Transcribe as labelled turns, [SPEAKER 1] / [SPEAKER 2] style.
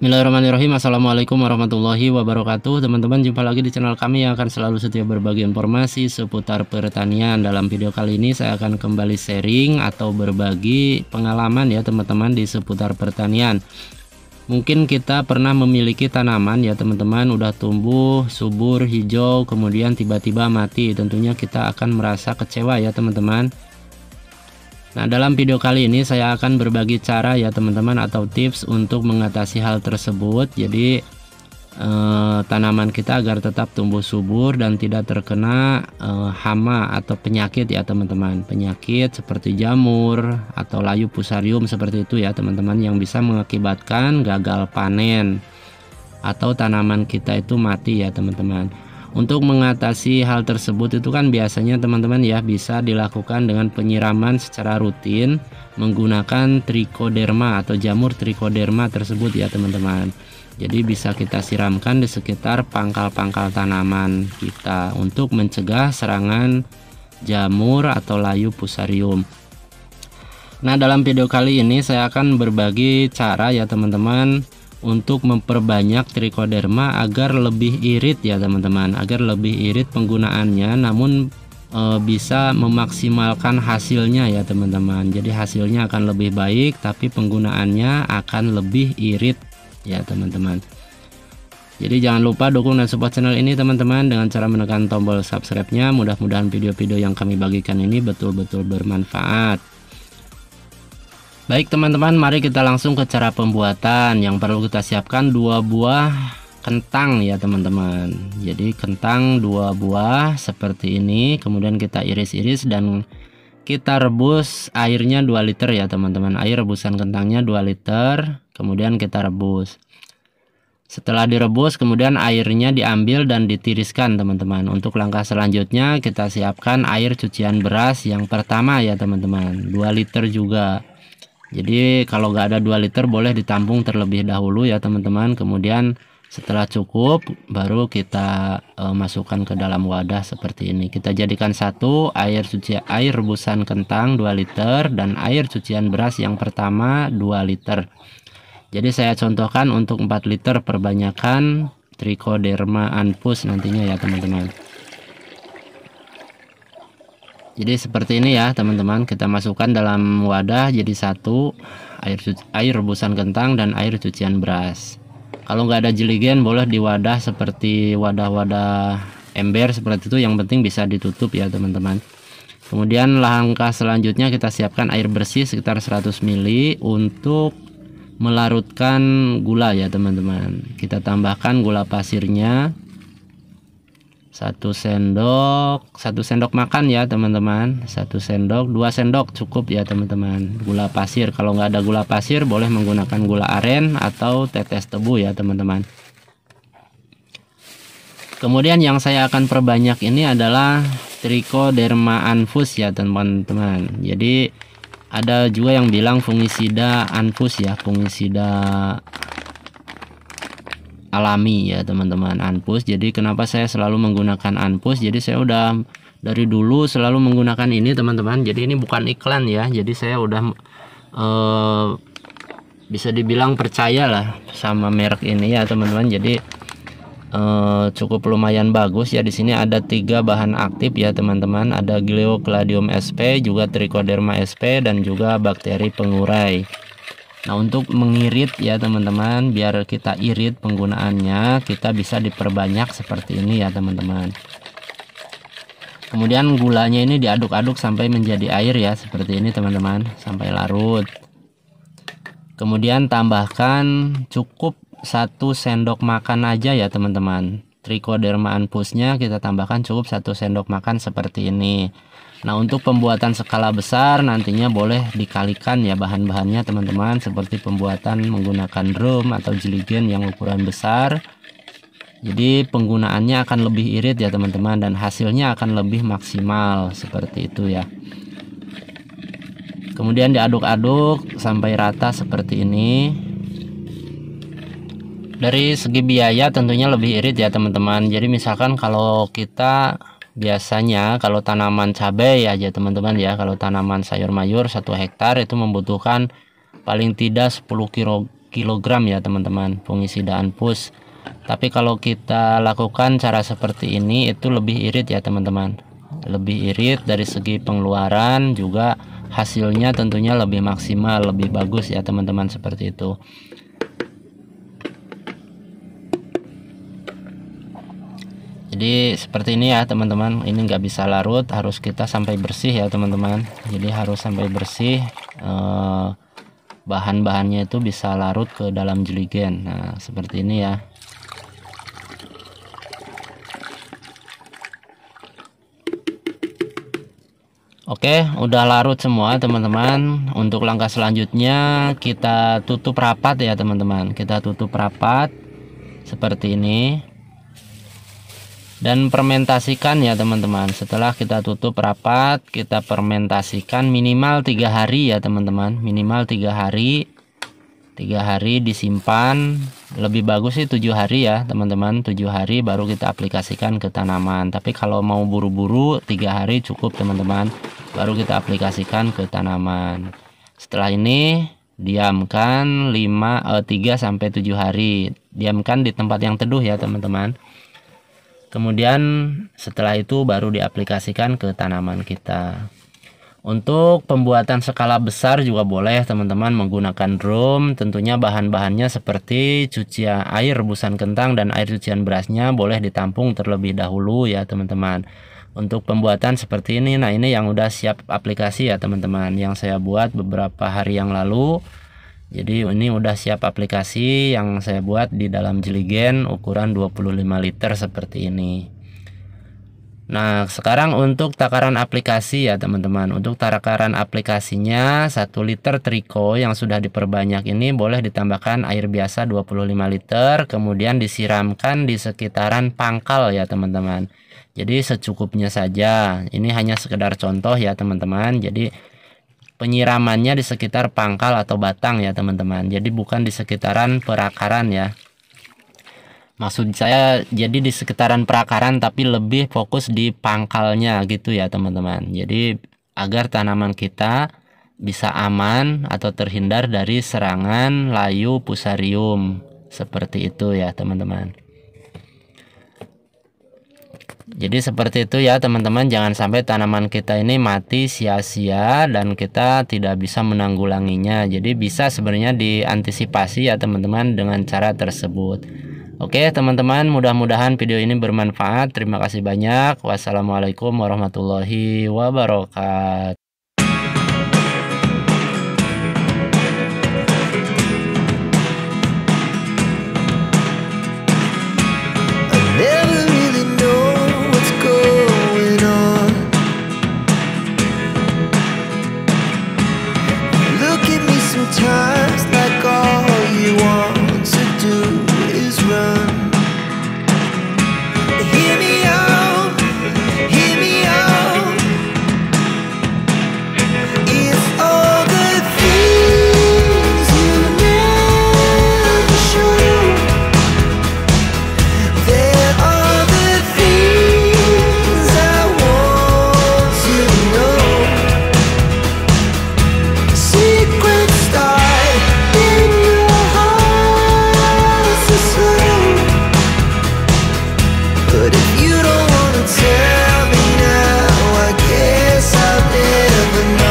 [SPEAKER 1] Bismillahirrahmanirrahim. Assalamualaikum warahmatullahi wabarakatuh. Teman-teman, jumpa lagi di channel kami yang akan selalu setia berbagi informasi seputar pertanian. Dalam video kali ini saya akan kembali sharing atau berbagi pengalaman ya teman-teman di seputar pertanian. Mungkin kita pernah memiliki tanaman ya teman-teman, udah tumbuh subur hijau kemudian tiba-tiba mati. Tentunya kita akan merasa kecewa ya teman-teman. Nah, dalam video kali ini saya akan berbagi cara ya teman-teman atau tips untuk mengatasi hal tersebut. Jadi tanaman kita agar tetap tumbuh subur dan tidak terkena hama atau penyakit ya teman-teman. Penyakit seperti jamur atau layu fusarium seperti itu ya teman-teman, yang bisa mengakibatkan gagal panen atau tanaman kita itu mati ya teman-teman. Untuk mengatasi hal tersebut itu kan biasanya teman-teman ya bisa dilakukan dengan penyiraman secara rutin menggunakan trichoderma atau jamur trichoderma tersebut ya teman-teman. Jadi bisa kita siramkan di sekitar pangkal-pangkal tanaman kita untuk mencegah serangan jamur atau layu fusarium. Nah, dalam video kali ini saya akan berbagi cara ya teman-teman untuk memperbanyak trichoderma agar lebih irit ya teman-teman, agar lebih irit penggunaannya, namun bisa memaksimalkan hasilnya ya teman-teman. Jadi hasilnya akan lebih baik tapi penggunaannya akan lebih irit ya teman-teman. Jadi jangan lupa dukung dan support channel ini teman-teman dengan cara menekan tombol subscribe-nya. Mudah-mudahan video-video yang kami bagikan ini betul-betul bermanfaat. Baik teman-teman, mari kita langsung ke cara pembuatan. Yang perlu kita siapkan 2 buah kentang ya teman-teman. Jadi kentang 2 buah seperti ini, kemudian kita iris-iris dan kita rebus airnya 2 liter ya teman-teman. Air rebusan kentangnya 2 liter, kemudian kita rebus. Setelah direbus kemudian airnya diambil dan ditiriskan teman-teman. Untuk langkah selanjutnya kita siapkan air cucian beras yang pertama ya teman-teman, 2 liter juga. Jadi kalau nggak ada 2 liter boleh ditampung terlebih dahulu ya teman-teman. Kemudian setelah cukup baru kita masukkan ke dalam wadah seperti ini. Kita jadikan satu air rebusan kentang 2 liter dan air cucian beras yang pertama 2 liter. Jadi saya contohkan untuk 4 liter perbanyakan Trichoderma anfus nantinya ya teman-teman. Jadi seperti ini ya teman-teman, kita masukkan dalam wadah jadi satu air rebusan kentang dan air cucian beras. Kalau nggak ada jeligen boleh di wadah seperti wadah-wadah ember seperti itu, yang penting bisa ditutup ya teman-teman. Kemudian langkah selanjutnya kita siapkan air bersih sekitar 100 ml untuk melarutkan gula ya teman-teman. Kita tambahkan gula pasirnya 1 sendok makan ya teman-teman, 1 sendok, 2 sendok cukup ya teman-teman gula pasir. Kalau nggak ada gula pasir boleh menggunakan gula aren atau tetes tebu ya teman-teman. Kemudian yang saya akan perbanyak ini adalah Trichoderma anfus ya teman-teman. Jadi ada juga yang bilang fungisida anfus ya, fungisida alami ya teman-teman, anfus. Jadi kenapa saya selalu menggunakan anfus? Jadi saya udah dari dulu selalu menggunakan ini teman-teman. Jadi ini bukan iklan ya, jadi saya udah bisa dibilang percaya lah sama merek ini ya teman-teman. Jadi cukup lumayan bagus ya. Di sini ada 3 bahan aktif ya teman-teman, ada Glycladium sp, juga Trichoderma sp, dan juga bakteri pengurai. Nah, untuk mengirit ya teman-teman, biar kita irit penggunaannya, kita bisa diperbanyak seperti ini ya teman-teman. Kemudian gulanya ini diaduk-aduk sampai menjadi air ya seperti ini teman-teman, sampai larut. Kemudian tambahkan cukup 1 sendok makan aja ya teman-teman. Trichoderma anfusnya kita tambahkan cukup 1 sendok makan seperti ini. Nah, untuk pembuatan skala besar nantinya boleh dikalikan ya bahan-bahannya teman-teman, seperti pembuatan menggunakan drum atau jeligen yang ukuran besar. Jadi penggunaannya akan lebih irit ya teman-teman dan hasilnya akan lebih maksimal seperti itu ya. Kemudian diaduk-aduk sampai rata seperti ini. Dari segi biaya tentunya lebih irit ya teman-teman. Jadi misalkan kalau kita biasanya kalau tanaman cabai aja teman-teman ya, kalau tanaman sayur mayur 1 hektar itu membutuhkan paling tidak 10 kilogram ya teman-teman fungisida Anpus. Tapi kalau kita lakukan cara seperti ini itu lebih irit ya teman-teman, lebih irit dari segi pengeluaran, juga hasilnya tentunya lebih maksimal, lebih bagus ya teman-teman, seperti itu. Jadi seperti ini ya teman-teman, ini nggak bisa larut, harus kita sampai bersih ya teman-teman. Jadi harus sampai bersih, bahan-bahannya itu bisa larut ke dalam jeligen. Nah seperti ini ya. Oke, udah larut semua teman-teman. Untuk langkah selanjutnya kita tutup rapat ya teman-teman, kita tutup rapat seperti ini dan fermentasikan ya teman-teman. Setelah kita tutup rapat, kita fermentasikan minimal 3 hari ya teman-teman, minimal 3 hari. 3 hari disimpan, lebih bagus sih 7 hari ya teman-teman. 7 hari baru kita aplikasikan ke tanaman. Tapi kalau mau buru-buru 3 hari cukup teman-teman, baru kita aplikasikan ke tanaman. Setelah ini diamkan 3 sampai 7 hari. Diamkan di tempat yang teduh ya teman-teman. Kemudian setelah itu baru diaplikasikan ke tanaman kita. Untuk pembuatan skala besar juga boleh teman-teman menggunakan drum. Tentunya bahan-bahannya seperti cucian air rebusan kentang dan air cucian berasnya boleh ditampung terlebih dahulu ya teman-teman. Untuk pembuatan seperti ini, nah ini yang udah siap aplikasi ya teman-teman, yang saya buat beberapa hari yang lalu. Jadi ini udah siap aplikasi yang saya buat di dalam jeligen ukuran 25 liter seperti ini. Nah sekarang untuk takaran aplikasi ya teman-teman. Untuk takaran aplikasinya 1 liter triko yang sudah diperbanyak ini boleh ditambahkan air biasa 25 liter, kemudian disiramkan di sekitaran pangkal ya teman-teman. Jadi secukupnya saja. Ini hanya sekedar contoh ya teman-teman. Jadi penyiramannya di sekitar pangkal atau batang ya teman-teman. Jadi bukan di sekitaran perakaran ya. Maksud saya jadi di sekitaran perakaran, tapi lebih fokus di pangkalnya gitu ya teman-teman. Jadi agar tanaman kita bisa aman atau terhindar dari serangan layu fusarium. Seperti itu ya teman-teman. Jadi seperti itu ya teman-teman, jangan sampai tanaman kita ini mati sia-sia dan kita tidak bisa menanggulanginya. Jadi bisa sebenarnya diantisipasi ya teman-teman dengan cara tersebut. Oke teman-teman, mudah-mudahan video ini bermanfaat. Terima kasih banyak. Wassalamualaikum warahmatullahi wabarakatuh.